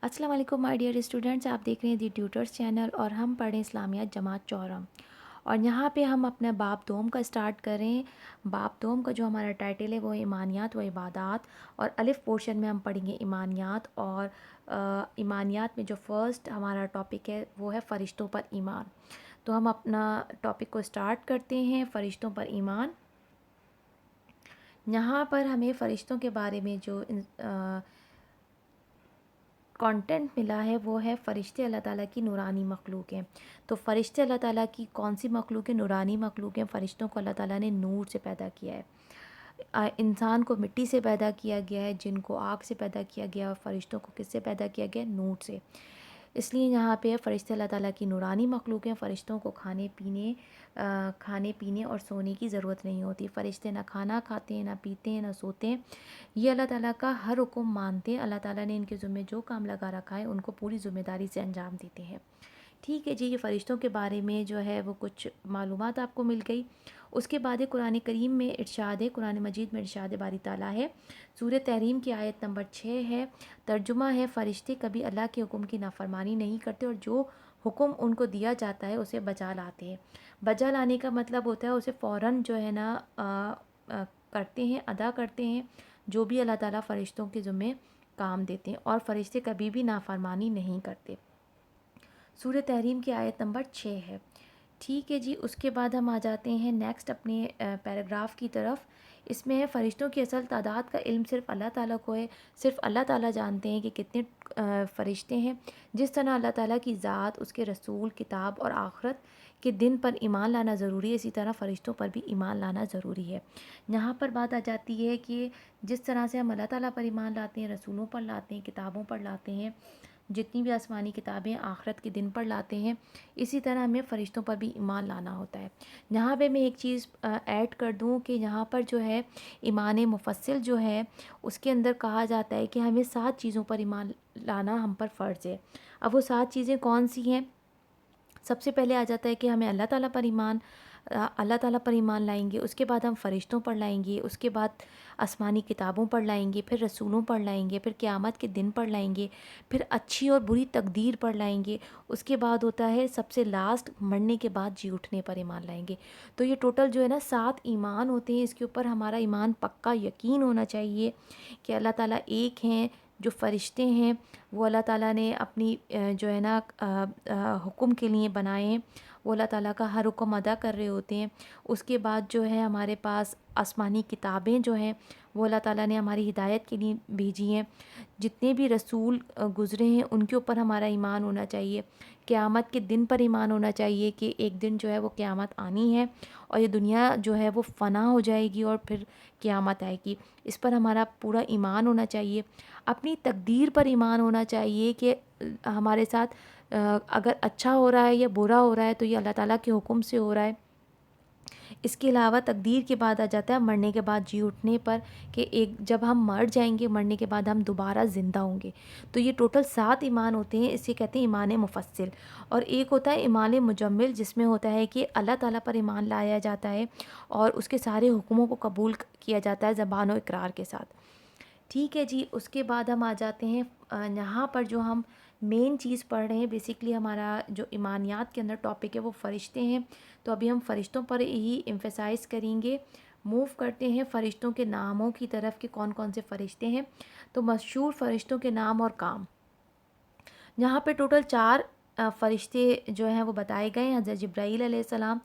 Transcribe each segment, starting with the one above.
السلام علیکم my dear students, آپ دیکھ رہے ہیں دی ٹیوٹرز چینل اور ہم پڑھیں اسلامیات جماعت چہرم، اور یہاں پہ ہم اپنا باب دوم کا سٹارٹ کریں۔ باب دوم کا جو ہمارا ٹائٹل ہے وہ ہے ایمانیات و عبادات، اور الف پورشن میں ہم پڑھیں گے ایمانیات، اور ایمانیات میں جو فرسٹ ہمارا ٹاپک ہے وہ ہے فرشتوں پر ایمان۔ تو ہم اپنا ٹاپک کو سٹارٹ کرتے ہیں، فرشتوں پر ایمان۔ یہاں پر ہمیں فرشتوں کے بارے میں جو کانٹینٹ ملا ہے وہ ہے فرشتے اللہ تعالیٰ کی نورانی مخلوق ہیں۔ تو فرشتے اللہ تعالیٰ کی کون سی مخلوق ہیں؟ نورانی مخلوق ہیں۔ فرشتوں کو اللہ تعالیٰ نے نور سے پیدا کیا ہے۔ انسان کو مٹی سے پیدا کیا گیا ہے، جن کو آگ سے پیدا کیا گیا، اور فرشتوں کو کس سے پیدا کیا گیا؟ نور سے۔ اس لیے یہاں پہ فرشتے اللہ تعالیٰ کی نورانی مخلوق ہیں۔ فرشتوں کو کھانے پینے اور سونے کی ضرورت نہیں ہوتی۔ فرشتے نہ کھانا کھاتے ہیں، نہ پیتے ہیں، نہ سوتے ہیں۔ یہ اللہ تعالیٰ کا ہر حکم مانتے ہیں۔ اللہ تعالیٰ نے ان کے ذمہ جو کام لگا رکھا ہے ان کو پوری ذمہ داری سے انجام دیتے ہیں۔ ٹھیک ہے جی، یہ فرشتوں کے بارے میں جو ہے وہ کچھ معلومات آپ کو مل گئی۔ اس کے بعد قرآن کریم میں ارشاد ہے، قرآن مجید میں ارشاد باری تعالیٰ ہے، سورہ تحریم کی آیت نمبر 6 ہے، ترجمہ ہے: فرشتے کبھی اللہ کے حکم کی نافرمانی نہیں کرتے اور جو حکم ان کو دیا جاتا ہے اسے بجا لاتے ہیں۔ بجا لانے کا مطلب ہوتا ہے اسے فوراً جو ہے نا کرتے ہیں، ادا کرتے ہیں، جو بھی اللہ تعالیٰ فرشتوں کے ذمہ کام دیتے ہیں، اور فرشتے کبھی بھی نافرمانی نہیں کرتے۔ سورہ تحریم کی آیت نمبر 6 ہے۔ ٹھیک ہے جی، اس کے بعد ہم آ جاتے ہیں نیکسٹ اپنے پیراگراف کی طرف۔ اس میں ہے فرشتوں کی اصل تعداد کا علم صرف اللہ تعالیٰ کو ہے۔ صرف اللہ تعالیٰ جانتے ہیں کہ کتنے فرشتے ہیں۔ جس طرح اللہ تعالیٰ کی ذات، اس کے رسول، کتاب اور آخرت کے دن پر ایمان لانا ضروری ہے، اسی طرح فرشتوں پر بھی ایمان لانا ضروری ہے۔ یہاں پر بات آ جاتی ہے کہ جس طرح سے ہم اللہ تعالیٰ پر ایمان لاتے ہیں، رسولوں پر لاتے ہیں، کتابوں پر لاتے ہیں، جتنی بھی آسمانی کتابیں آخرت کے دن پر لاتے ہیں، اسی طرح ہمیں فرشتوں پر بھی ایمان لانا ہوتا ہے۔ یہاں پہ میں ایک چیز ایڈ کر دوں کہ یہاں پر جو ہے ایمان مفصل جو ہے اس کے اندر کہا جاتا ہے کہ ہمیں 7 چیزوں پر ایمان لانا ہم پر فرض ہے۔ اب وہ 7 چیزیں کون سی ہیں؟ سب سے پہلے آ جاتا ہے کہ ہمیں اللہ تعالیٰ پر ایمان لائیں گے، اس کے بعد ہم فرشتوں پر لائیں گے، اس کے بعد آسمانی کتابوں پر لائیں گے، پھر رسولوں پر لائیں گے، پھر قیامت کے دن پر لائیں گے، پھر اچھی اور بری تقدیر پر لائیں گے، اس کے بعد ہوتا ہے سب سے لاسٹ مرنے کے بعد جی اٹھنے پر ایمان لائیں گے۔ تو یہ ٹوٹل جو ہے نا 7 ایمان ہوتے ہیں۔ اس کے اوپر ہمارا ایمان پکا یقین ہونا چاہیے کہ اللہ تعالیٰ ایک ہیں۔ جو فرشتے ہیں وہ اللہ تعالیٰ نے اپنی جو ہے نا حکم کے لیے بنائے ہیں، وہ اللہ تعالیٰ کا ہر حکم ادا کر رہے ہوتے ہیں۔ اس کے بعد جو ہے ہمارے پاس آسمانی کتابیں جو ہیں وہ اللہ تعالیٰ نے ہماری ہدایت کے لیے بھیجی ہیں۔ جتنے بھی رسول گزرے ہیں ان کے اوپر ہمارا ایمان ہونا چاہیے۔ قیامت کے دن پر ایمان ہونا چاہیے کہ ایک دن جو ہے وہ قیامت آنی ہے اور یہ دنیا جو ہے وہ فنا ہو جائے گی اور پھر قیامت آئے گی، اس پر ہمارا پورا ایمان ہونا چاہیے۔ اپنی تقدیر پر ایمان ہونا چاہیے کہ ہمارے ساتھ اگر اچھا ہو رہا ہے یا برا ہو رہا ہے تو یہ اللہ تعالیٰ کے حکم سے ہو رہا ہے۔ اس کے علاوہ تقدیر کے بعد آ جاتا ہے مرنے کے بعد جی اٹھنے پر، کہ جب ہم مر جائیں گے مرنے کے بعد ہم دوبارہ زندہ ہوں گے۔ تو یہ ٹوٹل 7 ایمان ہوتے ہیں، اسے کہتے ہیں ایمان مفصل۔ اور ایک ہوتا ہے ایمان مجمل، جس میں ہوتا ہے کہ اللہ تعالیٰ پر ایمان لایا جاتا ہے اور اس کے سارے حکموں کو قبول کیا جاتا ہے زبان و اقرار کے ساتھ۔ ٹھیک ہے جی، اس کے بعد ہم آ جاتے ہیں یہاں پر جو ہم مین چیز پڑھ رہے ہیں، بیسیکلی ہمارا جو ایمانیات کے اندر ٹاپک ہے وہ فرشتے ہیں۔ تو ابھی ہم فرشتوں پر ہی ایمفیسائز کریں گے۔ موو کرتے ہیں فرشتوں کے ناموں کی طرف کہ کون کون سے فرشتے ہیں۔ تو مشہور فرشتوں کے نام اور کام، یہاں پہ ٹوٹل 4 فرشتے جو ہیں وہ بتائے گئے ہیں۔ حضرت جبرائیل علیہ السلام۔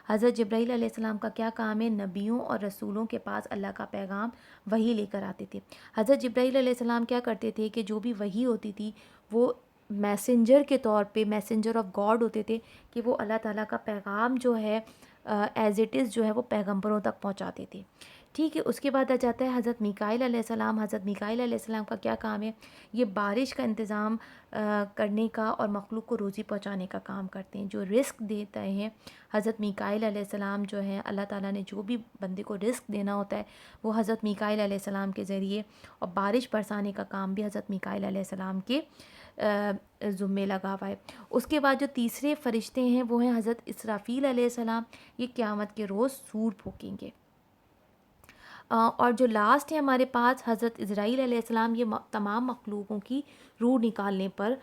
حضرت جبرائیل علیہ السلام کا کیا کام ہے؟ نبیوں اور رسولوں کے پاس اللہ کا پیغام وحی لے کر آتے تھے۔ حضرت جبرائیل علیہ السلام کیا کرتے تھے کہ جو بھی وحی ہوتی تھی وہ میسنجر کے طور پہ، میسنجر آف گاڈ ہوتے تھے، کہ وہ اللہ تعالیٰ کا پیغام جو ہے ایز اٹ از جو ہے وہ پیغمبروں تک پہنچاتے تھے۔ ٹھیک ہے، اس کے بعد آ جاتا ہے حضرت میکائیل علیہ السلام۔ حضرت میکائیل علیہ السلام کا کیا کام ہے؟ یہ بارش کا انتظام کرنے کا اور مخلوق کو روزی پہنچانے کا کام کرتے ہیں۔ جو رزق دیتے ہیں حضرت میکائیل علیہ السلام جو ہیں، اللہ تعالیٰ نے جو بھی بندے کو رزق دینا ہوتا ہے وہ حضرت میکائیل علیہ السلام کے ذریعے، اور بارش برسانے کا کام بھی حضرت میکائیل علیہ السلام کے ذمے لگا ہوا ہے۔ اس کے بعد جو تیسرے فرشتے ہیں وہ ہیں حضرت اسرافیل علیہ السلام۔ یہ قیامت کے روز سور پھونکیں گے۔ اور جو لاسٹ ہے ہمارے پاس حضرت اسرائیل علیہ السلام، یہ تمام مخلوقوں کی روح نکالنے پر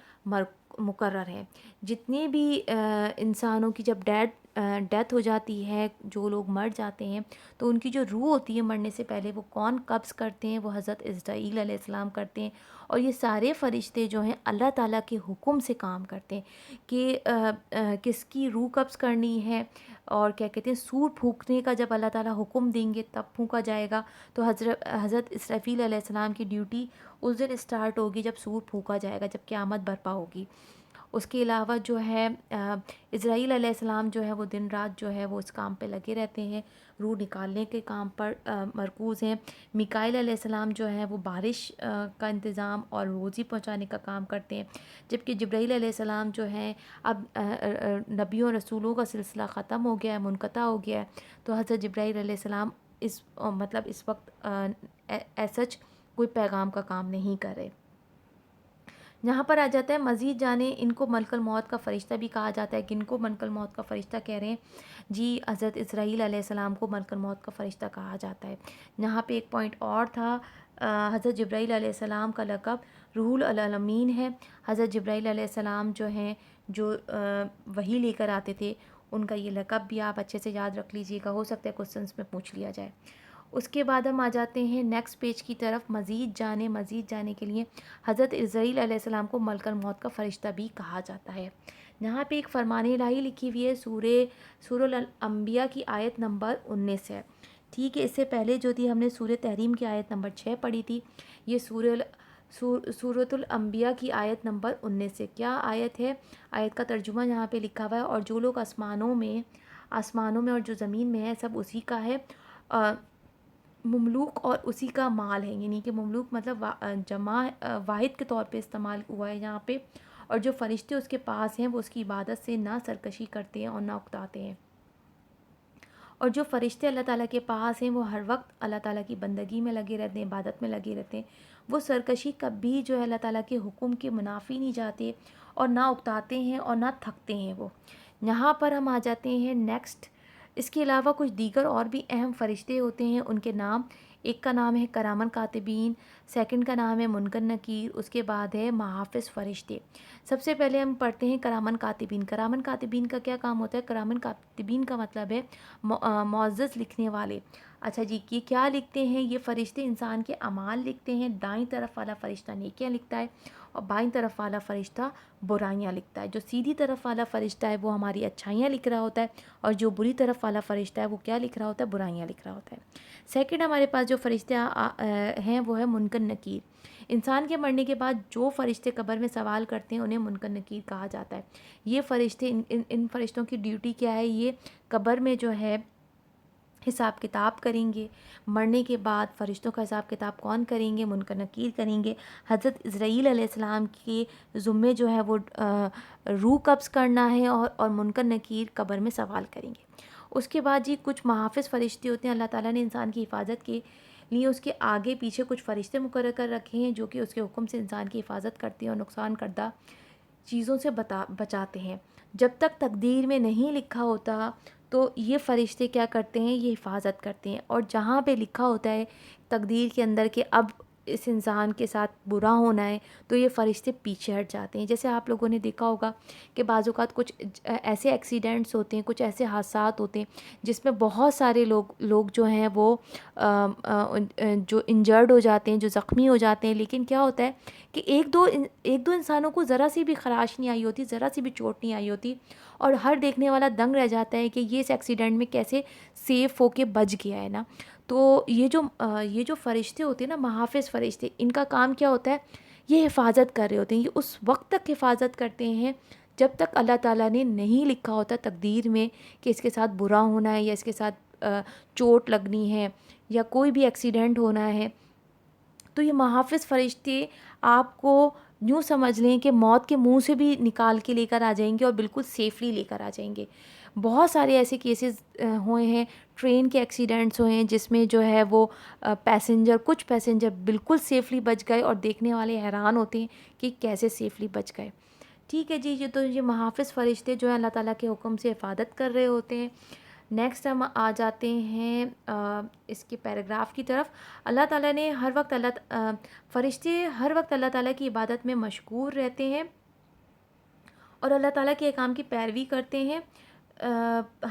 مقرر ہے. جتنے بھی انسانوں کی جب ڈیتھ ہو جاتی ہے، جو لوگ مر جاتے ہیں، تو ان کی جو روح ہوتی ہے مرنے سے پہلے وہ کون قبض کرتے ہیں؟ وہ حضرت اسرائیل علیہ السلام کرتے ہیں. اور یہ سارے فرشتے جو ہیں اللہ تعالیٰ کے حکم سے کام کرتے ہیں کہ کس کی روح قبض کرنی ہے. اور کیا کہتے ہیں، سور پھونکنے کا جب اللہ تعالیٰ حکم دیں گے تب پھونکا جائے گا. تو حضرت اسرافیل علیہ السلام کی ڈیوٹی اس دن اسٹارٹ ہوگی جب سور پھونکا جائے گا، جب قیامت برپا ہوگی. اس کے علاوہ جو ہے اسرائیل علیہ السلام جو ہے وہ دن رات جو ہے وہ اس کام پہ لگے رہتے ہیں، روح نکالنے کے کام پر مرکوز ہیں. میکائیل علیہ السلام جو ہے وہ بارش کا انتظام اور روزی پہنچانے کا کام کرتے ہیں. جبکہ جبرائیل علیہ السلام جو ہیں اب نبیوں اور رسولوں کا سلسلہ ختم ہو گیا ہے، منقطع ہو گیا ہے. تو حضرت جبرائیل علیہ السلام اس وقت سچ کوئی پیغام کا کام نہیں کر رہے. یہاں پر آ جاتا ہے مزید جانے، ان کو ملک الموت کا فرشتہ بھی کہا جاتا ہے. کن کو ملک الموت کا فرشتہ کہہ رہے ہیں؟ جی حضرت اسرائیل علیہ السلام کو ملک الموت کا فرشتہ کہا جاتا ہے. یہاں پہ ایک پوائنٹ اور تھا، حضرت جبرائیل علیہ السلام کا لقب روح الامین ہے. حضرت جبرائیل علیہ السلام جو ہیں، جو وحی لے کر آتے تھے، ان کا یہ لقب بھی آپ اچھے سے یاد رکھ لیجئے گا، ہو سکتا ہے کوسچنس میں پوچھ لیا جائے. اس کے بعد ہم آ جاتے ہیں نیکسٹ پیج کی طرف. مزید جانے کے لیے حضرت اسرائیل علیہ السلام کو ملک الموت کا فرشتہ بھی کہا جاتا ہے. یہاں پہ ایک فرمان الہی لکھی ہوئی ہے، سورہ الانبیاء کی آیت نمبر 19 ہے. ٹھیک ہے، اس سے پہلے جو تھی ہم نے سورہ تحریم کی آیت نمبر 6 پڑھی تھی. یہ سورۃ الانبیاء کی آیت نمبر 19 سے کیا آیت ہے؟ آیت کا ترجمہ یہاں پہ لکھا ہوا ہے، اور جو لوگ آسمانوں میں اور جو زمین میں ہے سب اسی کا ہے، مملوک اور اسی کا مال ہے. یعنی کہ مملوک مطلب جمع واحد کے طور پہ استعمال ہوا ہے یہاں پہ. اور جو فرشتے اس کے پاس ہیں وہ اس کی عبادت سے نہ سرکشی کرتے ہیں اور نہ اکتاتے ہیں. اور جو فرشتے اللہ تعالیٰ کے پاس ہیں وہ ہر وقت اللہ تعالیٰ کی بندگی میں لگے رہتے ہیں، عبادت میں لگے رہتے ہیں. وہ سرکشی کبھی جو ہے اللہ تعالیٰ کے حکم کے منافی نہیں جاتے اور نہ اکتاتے ہیں اور نہ تھکتے ہیں وہ. یہاں پر ہم آ جاتے ہیں نیکسٹ. اس کے علاوہ کچھ دیگر اور بھی اہم فرشتے ہوتے ہیں، ان کے نام، ایک کا نام ہے کرامن کاتبین، سیکنڈ کا نام ہے منکر نکیر، اس کے بعد ہے محافظ فرشتے. سب سے پہلے ہم پڑھتے ہیں کرامن کاتبین. کرامن کاتبین کا کیا کام ہوتا ہے؟ کرامن کاتبین کا مطلب ہے معزز لکھنے والے. اچھا جی، یہ کیا لکھتے ہیں؟ یہ فرشتے انسان کے اعمال لکھتے ہیں. دائیں طرف والا فرشتہ نیکیاں لکھتا ہے اور بائیں طرف والا فرشتہ برائیاں لکھتا ہے. جو سیدھی طرف والا فرشتہ ہے وہ ہماری اچھائیاں لکھ رہا ہوتا ہے، اور جو بری طرف والا فرشتہ ہے وہ کیا لکھ رہا ہوتا ہے؟ برائیاں لکھ رہا ہوتا ہے. سیکنڈ ہمارے پاس جو فرشتے ہیں وہ ہے منکر نکیر. انسان کے مرنے کے بعد جو فرشتے قبر میں سوال کرتے ہیں انہیں منکر نکیر کہا جاتا ہے. یہ فرشتے ان فرشتوں کی ڈیوٹی کیا ہے؟ یہ قبر میں جو ہے حساب کتاب کریں گے. مرنے کے بعد فرشتوں کا حساب کتاب کون کریں گے؟ منکر نکیر کریں گے. حضرت اسرائیل علیہ السلام کے ذمے جو ہے وہ روح قبض کرنا ہے، اور منکر نکیر قبر میں سوال کریں گے. اس کے بعد جی کچھ محافظ فرشتے ہوتے ہیں. اللہ تعالیٰ نے انسان کی حفاظت کے لیے اس کے آگے پیچھے کچھ فرشتے مقرر کر رکھے ہیں، جو کہ اس کے حکم سے انسان کی حفاظت کرتے ہیں اور نقصان کردہ چیزوں سے بچاتے ہیں. جب تک تقدیر میں نہیں لکھا ہوتا تو یہ فرشتے کیا کرتے ہیں؟ یہ حفاظت کرتے ہیں. اور جہاں پہ لکھا ہوتا ہے تقدیر کے اندر کہ اب اس انسان کے ساتھ برا ہونا ہے، تو یہ فرشتے پیچھے ہٹ جاتے ہیں. جیسے آپ لوگوں نے دیکھا ہوگا کہ بعض اوقات کچھ ایسے ایکسیڈنٹس ہوتے ہیں، کچھ ایسے حادثات ہوتے ہیں جس میں بہت سارے لوگ جو ہیں وہ جو انجرڈ ہو جاتے ہیں، جو زخمی ہو جاتے ہیں. لیکن کیا ہوتا ہے کہ ایک دو انسانوں کو ذرا سی بھی خراش نہیں آئی ہوتی، ذرا سی بھی چوٹ نہیں آئی ہوتی، اور ہر دیکھنے والا دنگ رہ جاتا ہے کہ یہ اس ایکسیڈنٹ میں کیسے سیف ہو کے بچ گیا ہے نا. تو یہ جو فرشتے ہوتے ہیں نا، محافظ فرشتے، ان کا کام کیا ہوتا ہے؟ یہ حفاظت کر رہے ہوتے ہیں. یہ اس وقت تک حفاظت کرتے ہیں جب تک اللہ تعالیٰ نے نہیں لکھا ہوتا تقدیر میں کہ اس کے ساتھ برا ہونا ہے، یا اس کے ساتھ چوٹ لگنی ہے، یا کوئی بھی ایکسیڈنٹ ہونا ہے. تو یہ محافظ فرشتے آپ کو یوں سمجھ لیں کہ موت کے منہ سے بھی نکال کے لے کر آ جائیں گے اور بالکل سیفلی لے کر آ جائیں گے. بہت سارے ایسے کیسز ہوئے ہیں، ٹرین کے ایکسیڈنٹس ہوئے ہیں جس میں جو ہے وہ کچھ پیسنجر بالکل سیفلی بچ گئے، اور دیکھنے والے حیران ہوتے ہیں کہ کیسے سیفلی بچ گئے. ٹھیک ہے جی، یہ محافظ فرشتے جو ہیں اللہ تعالیٰ کے حکم سے حفاظت کر رہے ہوتے ہیں. نیکسٹ ہم آ جاتے ہیں اس کے پیراگراف کی طرف. اللہ تعالیٰ نے فرشتے ہر وقت اللہ تعالیٰ کی عبادت میں مشغول رہتے ہیں اور اللہ تعالیٰ کے احکام کی پیروی کرتے ہیں.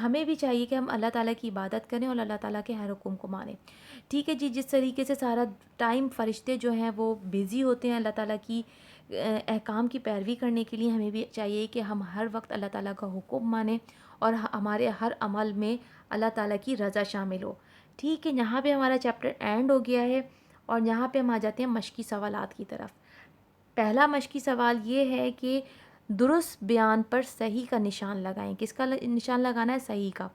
ہمیں بھی چاہیے کہ ہم اللہ تعالیٰ کی عبادت کریں اور اللہ تعالیٰ کے ہر حکم کو مانیں. ٹھیک ہے جی. جس طریقے سے سارا ٹائم فرشتے جو ہیں وہ بیزی ہوتے ہیں اللہ تعالیٰ کی احکام کی پیروی کرنے کے لیے، ہمیں بھی چاہیے کہ ہم ہر وقت اللہ تعالیٰ کا حکم مانیں اور ہمارے ہر عمل میں اللہ تعالیٰ کی رضا شامل ہو. ٹھیک ہے. یہاں پہ ہمارا چیپٹر اینڈ ہو گیا ہے اور یہاں پہ ہم آ جاتے ہیں مشقی سوالات کی طرف. پہلا مشقی سوال یہ ہے کہ درست بیان پر صحیح کا نشان لگائیں. کس کا نشان لگانا ہے؟ صحیح کا.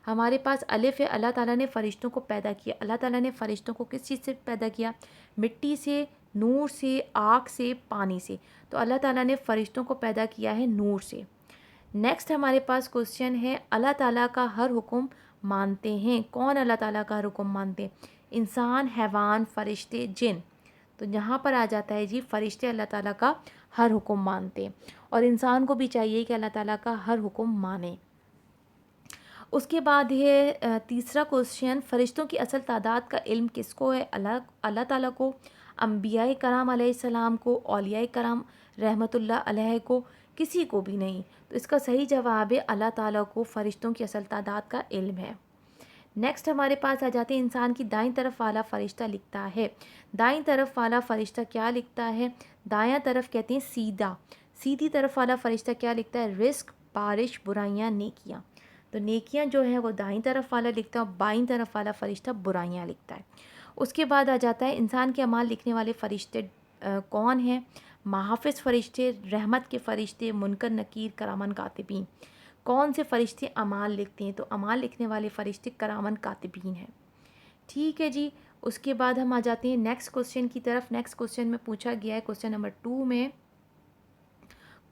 ہمارے پاس الف ہے. اللہ تعالیٰ نے فرشتوں کو پیدا کیا. اللہ تعالیٰ نے فرشتوں کو کس چیز سے پیدا کیا؟ مٹی سے، نور سے، آگ سے، پانی سے. تو اللہ تعالیٰ نے فرشتوں کو پیدا کیا ہے نور سے. نیکسٹ ہمارے پاس کوسچن ہے اللہ تعالیٰ کا ہر حکم مانتے ہیں. کون اللہ تعالیٰ کا ہر حکم مانتے ہیں؟ انسان، حیوان، فرشتے، جن. تو یہاں پر آ جاتا ہے جی فرشتے اللہ تعالیٰ کا ہر حکم مانتے ہیں اور انسان کو بھی چاہیے کہ اللہ تعالیٰ کا ہر حکم مانے. اس کے بعد ہے تیسرا کوسچن، فرشتوں کی اصل تعداد کا علم کس کو ہے؟ اللہ تعالیٰ کو، انبیاء کرام علیہ السلام کو، اولیاء کرام رحمۃ اللہ علیہ کو، کسی کو بھی نہیں. تو اس کا صحیح جواب ہے اللہ تعالیٰ کو فرشتوں کی اصل تعداد کا علم ہے. نیکسٹ ہمارے پاس آ جاتے ہیں انسان کی دائیں طرف والا فرشتہ لکھتا ہے. دائیں طرف والا فرشتہ کیا لکھتا ہے؟ دائیں طرف کہتے ہیں سیدھا. سیدھی طرف والا فرشتہ کیا لکھتا ہے؟ رزق، بارش، برائیاں، نیکیاں. تو نیکیاں جو ہیں وہ دائیں طرف والا لکھتا ہے اور بائیں طرف والا فرشتہ برائیاں لکھتا ہے. اس کے بعد آ جاتا ہے انسان کے اعمال لکھنے والے فرشتے کون ہیں؟ محافظ فرشتے، رحمت کے فرشتے، منکر نکیر، کرامن کاتبین. کون سے فرشتے اعمال لکھتے ہیں؟ تو اعمال لکھنے والے فرشتے کرامن کاتبین ہیں. ٹھیک ہے جی. اس کے بعد ہم آ جاتے ہیں نیکسٹ کوسچن کی طرف. نیکسٹ کوسچن میں پوچھا گیا ہے کوسچن نمبر 2 میں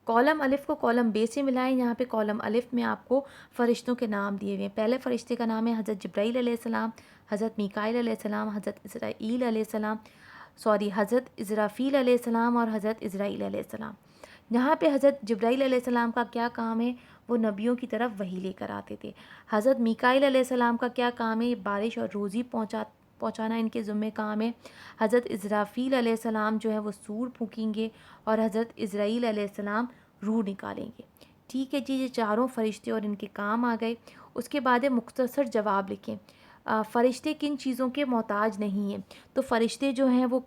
کالم الف کو کالم بے سے ملائیں. یہاں پہ کالم الف میں آپ کو فرشتوں کے نام دیے ہوئے ہیں. پہلے فرشتے کا نام ہے حضرت جبرائیل علیہ السلام، حضرت میکائیل علیہ السلام، حضرت اسرافیل علیہ السلام اور حضرت اسرائیل علیہ السلام. یہاں پہ حضرت جبرائیل علیہ السلام کا کیا کام ہے؟ وہ نبیوں کی طرف وحی لے کر آتے تھے. حضرت میکائیل علیہ السلام کا کیا کام ہے؟ بارش اور روزی پہنچانا ان کے ذمہ کام ہے. حضرت اسرافیل علیہ السلام جو ہے وہ سور پھونکیں گے اور حضرت اسرائیل علیہ السلام روح نکالیں گے. ٹھیک ہے جی. یہ چاروں فرشتے اور ان کے کام آ گئے. اس کے بعد مختصر جواب لکھیں. فرشتے کن چیزوں کے محتاج نہیں ہیں؟ تو فرشتے جو ہیں وہ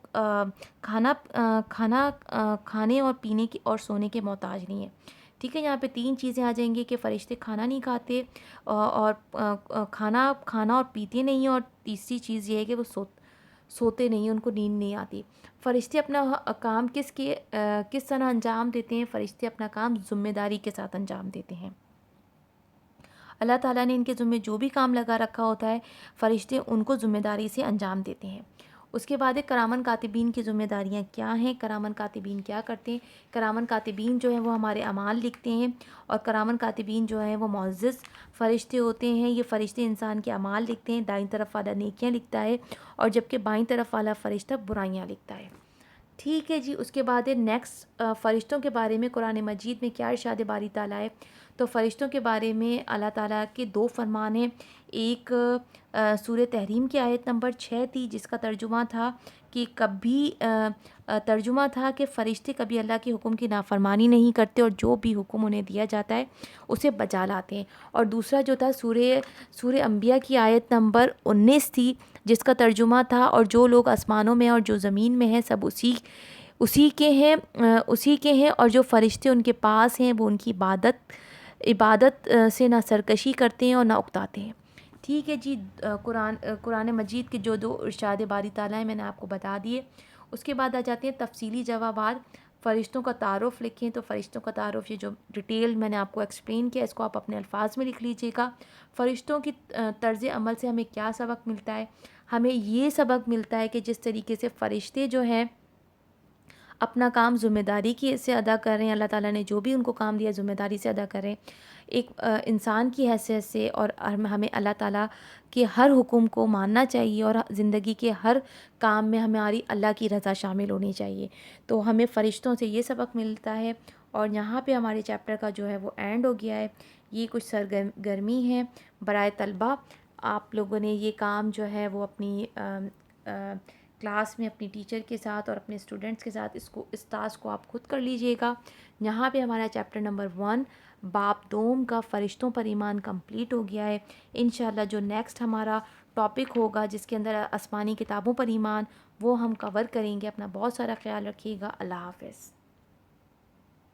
کھانے اور پینے کی اور سونے کے محتاج نہیں ہیں. ٹھیک ہے. یہاں پہ 3 چیزیں آ جائیں گی کہ فرشتے کھانا نہیں کھاتے اور کھانا اور پیتے نہیں، اور تیسری چیز یہ ہے کہ وہ سوتے نہیں، ان کو نیند نہیں آتی. فرشتے اپنا کام کس طرح انجام دیتے ہیں؟ فرشتے اپنا کام ذمہ داری کے ساتھ انجام دیتے ہیں. اللہ تعالیٰ نے ان کے ذمہ جو بھی کام لگا رکھا ہوتا ہے فرشتے ان کو ذمہ داری سے انجام دیتے ہیں. اس کے بعد کرامن کاتبین کی ذمہ داریاں کیا ہیں؟ کرامن کاتبین کیا کرتے ہیں؟ کرامن کاتبین جو ہیں وہ ہمارے اعمال لکھتے ہیں اور کرامن کاتبین جو ہیں وہ معزز فرشتے ہوتے ہیں. یہ فرشتے انسان کے اعمال لکھتے ہیں. دائیں طرف والا نیکیاں لکھتا ہے اور جبکہ بائیں طرف والا فرشتہ برائیاں لکھتا ہے. ٹھیک ہے جی. اس کے بعد نیکسٹ فرشتوں کے بارے میں قرآن مجید میں کیا ارشاد باری تعالیٰ ہے؟ تو فرشتوں کے بارے میں اللہ تعالیٰ کے 2 فرمان ہیں. ایک سورہ تحریم کی آیت نمبر 6 تھی جس کا ترجمہ تھا کہ فرشتے کبھی اللہ کے حکم کی نافرمانی نہیں کرتے اور جو بھی حکم انہیں دیا جاتا ہے اسے بجا لاتے ہیں. اور دوسرا جو تھا سورہ انبیاء کی آیت نمبر 19 تھی جس کا ترجمہ تھا اور جو لوگ آسمانوں میں اور جو زمین میں ہیں سب اسی کے ہیں اور جو فرشتے ان کے پاس ہیں وہ ان کی عبادت سے نہ سرکشی کرتے ہیں اور نہ اکتاتے ہیں. ٹھیک ہے جی. قرآن مجید کے جو 2 ارشاد باری تعالیٰ ہیں میں نے آپ کو بتا دیے. اس کے بعد آ جاتے ہیں تفصیلی جوابات. فرشتوں کا تعارف لکھیں. تو فرشتوں کا تعارف یہ جو ڈیٹیل میں نے آپ کو ایکسپلین کیا اس کو آپ اپنے الفاظ میں لکھ لیجئے گا. فرشتوں کی طرز عمل سے ہمیں کیا سبق ملتا ہے؟ ہمیں یہ سبق ملتا ہے کہ جس طریقے سے فرشتے جو ہیں اپنا کام ذمہ داری سے ادا کر رہے ہیں، اللہ تعالیٰ نے جو بھی ان کو کام دیا ذمہ داری سے ادا کر رہے ہیں ایک انسان کی حیثیت سے، اور ہمیں اللہ تعالیٰ کے ہر حکم کو ماننا چاہیے اور زندگی کے ہر کام میں ہماری اللہ کی رضا شامل ہونی چاہیے. تو ہمیں فرشتوں سے یہ سبق ملتا ہے. اور یہاں پہ ہمارے چیپٹر کا جو ہے وہ اینڈ ہو گیا ہے. یہ کچھ سرگرمی ہے برائے طلبہ. آپ لوگوں نے یہ کام جو ہے وہ اپنی کلاس میں اپنی ٹیچر کے ساتھ اور اپنے اسٹوڈنٹس کے ساتھ اس ٹاسک کو آپ خود کر لیجئے گا. یہاں پہ ہمارا چیپٹر نمبر 1 باب دوم کا فرشتوں پر ایمان کمپلیٹ ہو گیا ہے. انشاءاللہ جو نیکسٹ ہمارا ٹاپک ہوگا جس کے اندر آسمانی کتابوں پر ایمان، وہ ہم کور کریں گے. اپنا بہت سارا خیال رکھیے گا. اللہ حافظ.